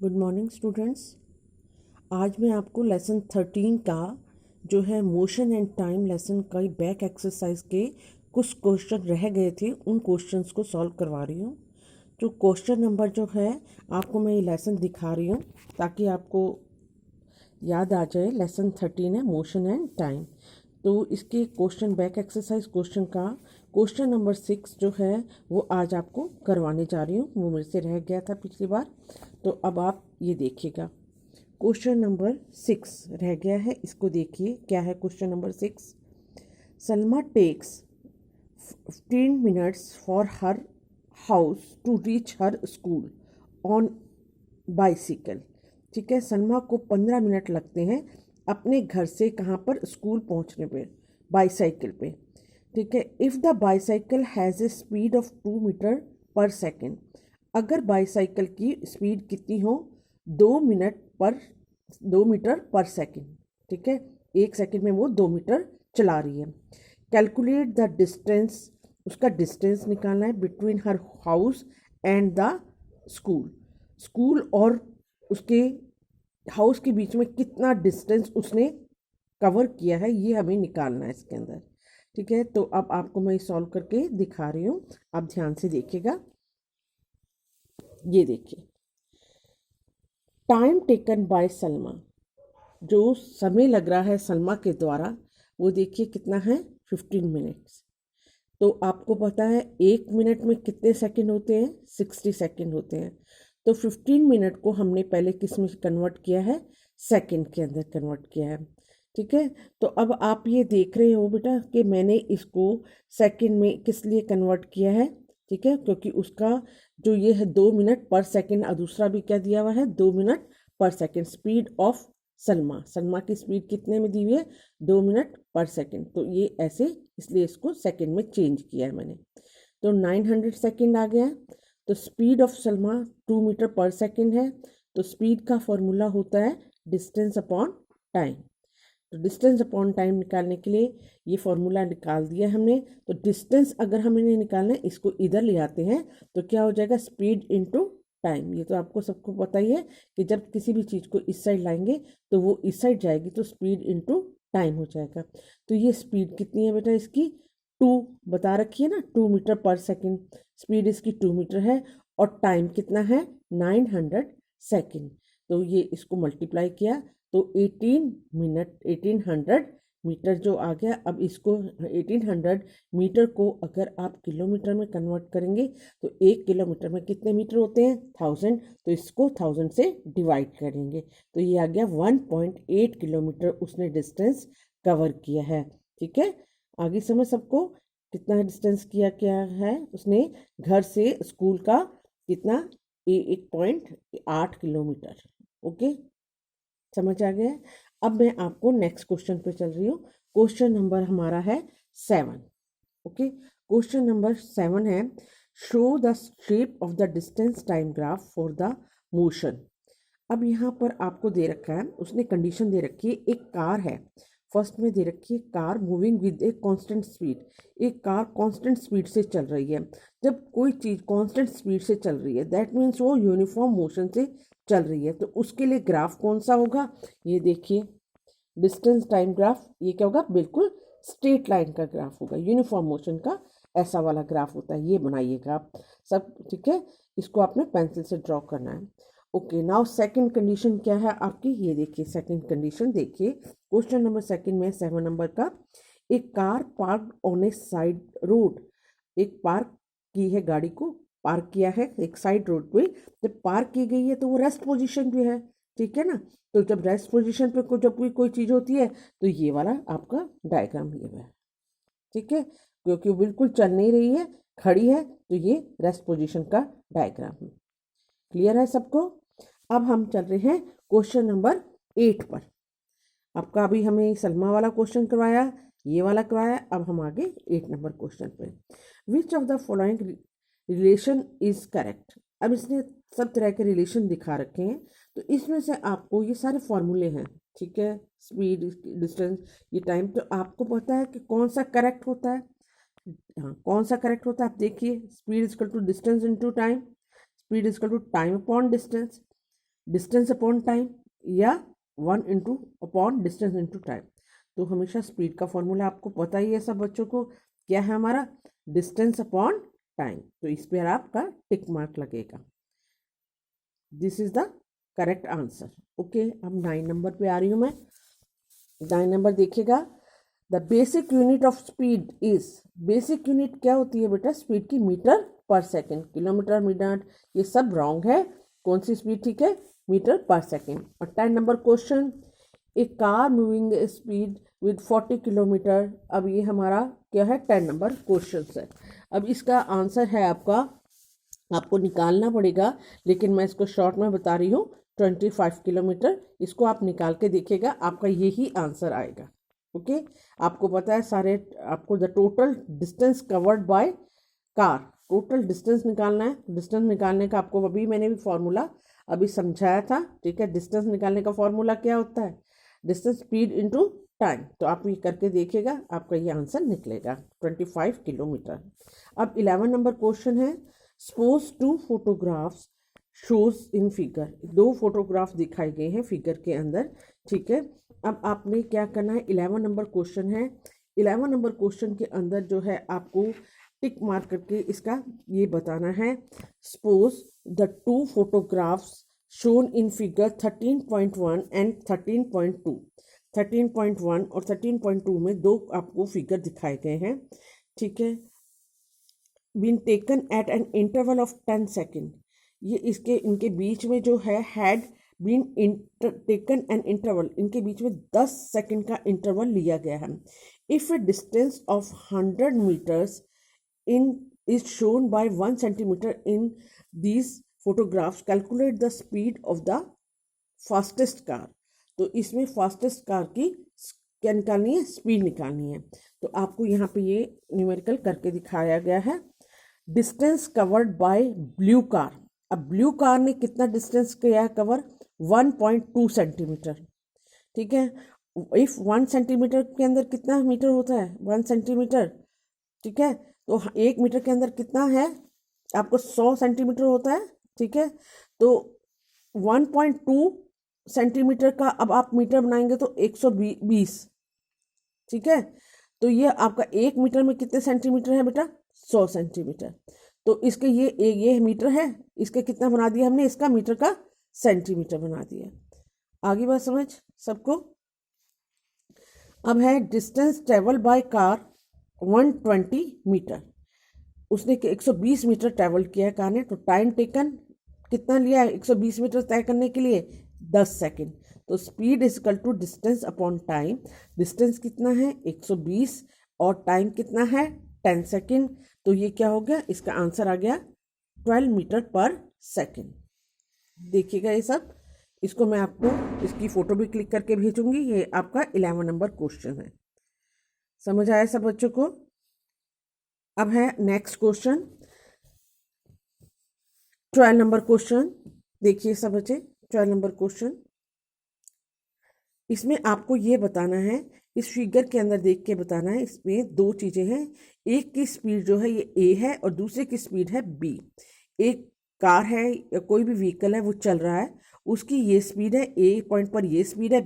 Good morning students. आज मैं आपको लेसन 13 का जो है मोशन एंड टाइम लेसन का बैक एक्सरसाइज के कुछ क्वेश्चन रह गए थे, उन क्वेश्चंस को सॉल्व करवा रही हूँ। जो क्वेश्चन नंबर जो है आपको मैं ये लेसन दिखा रही हूँ ताकि आपको याद आ जाए। लेसन 13 है मोशन एंड टाइम। तो इसके क्वेश्चन बैक एक्सरसाइज क्वेश्चन का क्वेश्चन नंबर 6 जो है वो आज आपको करवाने जा रही हूँ। वो मेरे से रह गया था पिछली बार, तो अब आप ये देखिएगा। क्वेश्चन नंबर 6 रह गया है, इसको देखिए क्या है। Question number 6, Salma takes 15 minutes for her house to reach her school on bicycle. ठीक है, सलमा को 15 मिनट लगते हैं अपने घर से कहाँ पर, स्कूल पहुँचने पे, बाईसाइकिल पे। ठीक है, if the bicycle has a speed of 2 metre per second. अगर बाईसाइकिल की स्पीड कितनी हो, 2 मीटर पर सेकेंड। ठीक है, 1 सेकेंड में वो 2 मीटर चला रही है। कैलकुलेट द डिस्टेंस, उसका डिस्टेंस निकालना है between her house and the school. School और उसके हाउस के बीच में कितना डिस्टेंस उसने कवर किया है, ये हमें निकालना है इसके अंदर। ठीक है, तो अब आपको मैं सॉल्व करके दिखा रही हूँ, आप ध्यान से देखिएगा। ये देखिए, टाइम टेकन बाय सलमा, जो समय लग रहा है सलमा के द्वारा, वो देखिए कितना है, 15 मिनट्स। तो आपको पता है 1 मिनट में कितने सेकंड होते हैं, 60 सेकंड होते हैं। तो 15 मिनट को हमने पहले किस में कन्वर्ट किया है, सेकंड के अंदर कन्वर्ट किया है। ठीक है, तो अब आप ये देख रहे हो बेटा कि मैंने इसको सेकंड में किस लिए कन्वर्ट किया है। ठीक है, क्योंकि उसका जो ये है 2 मिनट पर सेकंड, और दूसरा भी क्या दिया हुआ है, 2 मिनट पर second. Speed of Salma, Salma की स्पीड कितने में दी हुई है, 2 मिनट पर सेकंड। तो ये ऐसे, इसलिए इसको सेकंड में चेंज किया है मैंने। तो 900 सेकंड आ गया। तो स्पीड ऑफ सलमा 2 मीटर पर सेकंड है। तो स्पीड का फॉर्मूला होता है डिस्टेंस अपॉन टाइम। तो डिस्टेंस अपॉन टाइम निकालने के लिए ये फॉर्मूला निकाल दिया हमने। तो डिस्टेंस अगर हमें निकालना है, इसको इधर ले आते हैं तो क्या हो जाएगा, स्पीड इनटू टाइम। ये तो आपको सबको पता ही है कि जब किसी भी चीज़ को इस साइड लाएंगे तो वो इस साइड जाएगी, तो स्पीड इनटू टाइम हो जाएगा। तो ये स्पीड कितनी है बेटा इसकी, 2 बता रखी है ना, 2 मीटर पर सेकेंड। स्पीड इसकी 2 मीटर है और टाइम कितना है, 900 सेकेंड। तो ये इसको मल्टीप्लाई किया तो 1800 मीटर जो आ गया। अब इसको 1800 मीटर को अगर आप किलोमीटर में कन्वर्ट करेंगे तो 1 किलोमीटर में कितने मीटर होते हैं, 1000। तो इसको 1000 से डिवाइड करेंगे तो ये आ गया 1.8 किलोमीटर उसने डिस्टेंस कवर किया है। ठीक है, आगे समझ सबको, कितना डिस्टेंस किया क्या है उसने घर से स्कूल का, कितना, 1.8 किलोमीटर। ओके, समझ आ गया है। अब मैं आपको नेक्स्ट क्वेश्चन पे चल रही हूँ। क्वेश्चन नंबर हमारा है 7। ओके, क्वेश्चन नंबर 7 है, show the shape of the distance time graph for the motion. अब यहाँ पर आपको दे रखा है, उसने कंडीशन दे रखी है, एक कार है। फर्स्ट में दे रखी है car moving with a constant speed. एक कार कांस्टेंट स्पीड से चल रही है। जब कोई चीज़ कांस्टेंट स्पीड से चल रही है, दैट मीन्स वो यूनिफॉर्म मोशन से चल रही है। तो उसके लिए ग्राफ कौन सा होगा, ये देखिए, डिस्टेंस टाइम ग्राफ, ये क्या होगा, बिल्कुल स्ट्रेट लाइन का ग्राफ होगा, यूनिफॉर्म मोशन का ऐसा वाला ग्राफ होता है। ये बनाइएगा आप सब। ठीक है, इसको आपने पेंसिल से ड्रॉ करना है। ओके, नाउ सेकंड कंडीशन क्या है आपकी, ये देखिए सेकंड कंडीशन देखिए। क्वेश्चन नंबर सेकंड में 7 नंबर का, एक car park on A side road. एक पार्क की है, गाड़ी को पार्क किया है एक साइड रोड पे। जब पार्क की गई है तो वो रेस्ट पोजीशन पे है। ठीक है ना, तो जब रेस्ट पोजीशन पे जब कोई चीज़ होती है तो ये वाला आपका डायग्राम ये है। ठीक है, क्योंकि वो बिल्कुल चल नहीं रही है, खड़ी है, तो ये रेस्ट पोजीशन का डायग्राम है। क्लियर है सबको। अब हम चल रहे हैं क्वेश्चन नंबर 8 पर। आपका अभी हमें सलमा वाला क्वेश्चन करवाया, ये वाला करवाया, अब हम आगे 8 नंबर क्वेश्चन पे। Which of the following relation is correct. अब इसने सब तरह के रिलेशन दिखा रखे हैं, तो इसमें से आपको ये सारे फॉर्मूले हैं। ठीक है, स्पीड, डिस्टेंस, ये टाइम, तो आपको पता है कि कौन सा करेक्ट होता है। हाँ, कौन सा करेक्ट होता है, आप देखिए, speed equal to distance into time, speed equal to time upon distance. Distance upon time या 1 into upon distance into time. तो हमेशा स्पीड का फॉर्मूला आपको पता ही है सब बच्चों को, क्या है हमारा, डिस्टेंस अपॉन टाइम। तो इस पर आपका टिक मार्क लगेगा। This is the correct answer. Okay, अब 9 नंबर पे आ रही हूँ मैं। 9 नंबर देखिएगा, the basic unit of speed is, basic unit क्या होती है बेटा, स्पीड की metre per second, kilometre minute ये सब रॉन्ग है। कौन सी स्पीड ठीक है, मीटर पर सेकेंड। और 10 number question, A car moving speed with 40 kilometre. अब ये हमारा क्या है, 10 नंबर क्वेश्चन है। अब इसका आंसर है आपका, आपको निकालना पड़ेगा, लेकिन मैं इसको शॉर्ट में बता रही हूँ, 25 किलोमीटर। इसको आप निकाल के देखिएगा, आपका यही आंसर आएगा। ओके, आपको पता है सारे, आपको the total distance covered by car, total distance निकालना है। डिस्टेंस निकालने का आपको अभी मैंने भी फॉर्मूला अभी समझाया था, ठीक है। डिस्टेंस निकालने का फॉर्मूला क्या होता है, डिस्टेंस स्पीड इनटू टाइम। तो आप ये करके देखिएगा, आपका ये आंसर निकलेगा 25 किलोमीटर। अब 11 नंबर क्वेश्चन है, suppose 2 photographs shows in figure. 2 photograph दिखाए गए हैं फिगर के अंदर, ठीक है। अब आपने क्या करना है, 11 नंबर क्वेश्चन है। 11 नंबर क्वेश्चन के अंदर जो है आपको टिक मार्क करके इसका ये बताना है, suppose the 2 photographs shown in figure 13.1 and 13.2। 13.1 और 13.2 में 2 आपको फिगर दिखाए गए हैं, ठीक है। Been taken at an interval of 10 second. ये इसके इनके बीच में जो है, had been taken an interval, इनके बीच में 10 सेकेंड का इंटरवल लिया गया है। If a distance of 100 metres in is shown by 1 centimetre in these photographs, calculate the speed of the fastest car. तो इसमें फास्टेस्ट कार की क्या निकालनी है, स्पीड निकालनी है। तो आपको यहाँ पे ये न्यूमेरिकल करके दिखाया गया है। Distance covered by blue car. अब ब्लू कार ने कितना डिस्टेंस किया है कवर, 1.2 सेंटीमीटर, ठीक है। इफ 1 सेंटीमीटर के अंदर कितना मीटर होता है, 1 सेंटीमीटर, ठीक है। तो 1 मीटर के अंदर कितना है, आपको 100 सेंटीमीटर होता है, ठीक है। तो 1.2 सेंटीमीटर का अब आप मीटर बनाएंगे तो 120, ठीक है। तो ये आपका 1 मीटर में कितने सेंटीमीटर है बेटा, 100 सेंटीमीटर। तो इसके ये मीटर है, इसके कितना बना दिया हमने, इसका मीटर का सेंटीमीटर बना दिया। आगे बात समझ सबको। अब है distance travel by car 120 metre. उसने 120 मीटर ट्रैवल किया है कार ने, तो टाइम टेकन कितना लिया है 120 मीटर तय करने के लिए, 10 सेकेंड। तो speed is equal to distance upon time. Distance कितना है 120 और टाइम कितना है 10 सेकेंड। तो ये क्या हो गया, इसका आंसर आ गया 12 मीटर पर सेकेंड। देखिएगा ये सब, इसको मैं आपको इसकी फ़ोटो भी क्लिक करके भेजूंगी। ये आपका 11 नंबर क्वेश्चन है। समझ आया सब बच्चों को। अब है नेक्स्ट क्वेश्चन, 12 नंबर क्वेश्चन। देखिए सब बच्चे, 12 नंबर क्वेश्चन, इसमें आपको ये बताना है, इस फिगर के अंदर देख के बताना है। इसमें 2 चीज़ें हैं, एक की स्पीड जो है ये ए है और दूसरे की स्पीड है बी। एक कार है या कोई भी व्हीकल है वो चल रहा है, उसकी ये स्पीड है, ए पॉइंट पर ये स्पीड है,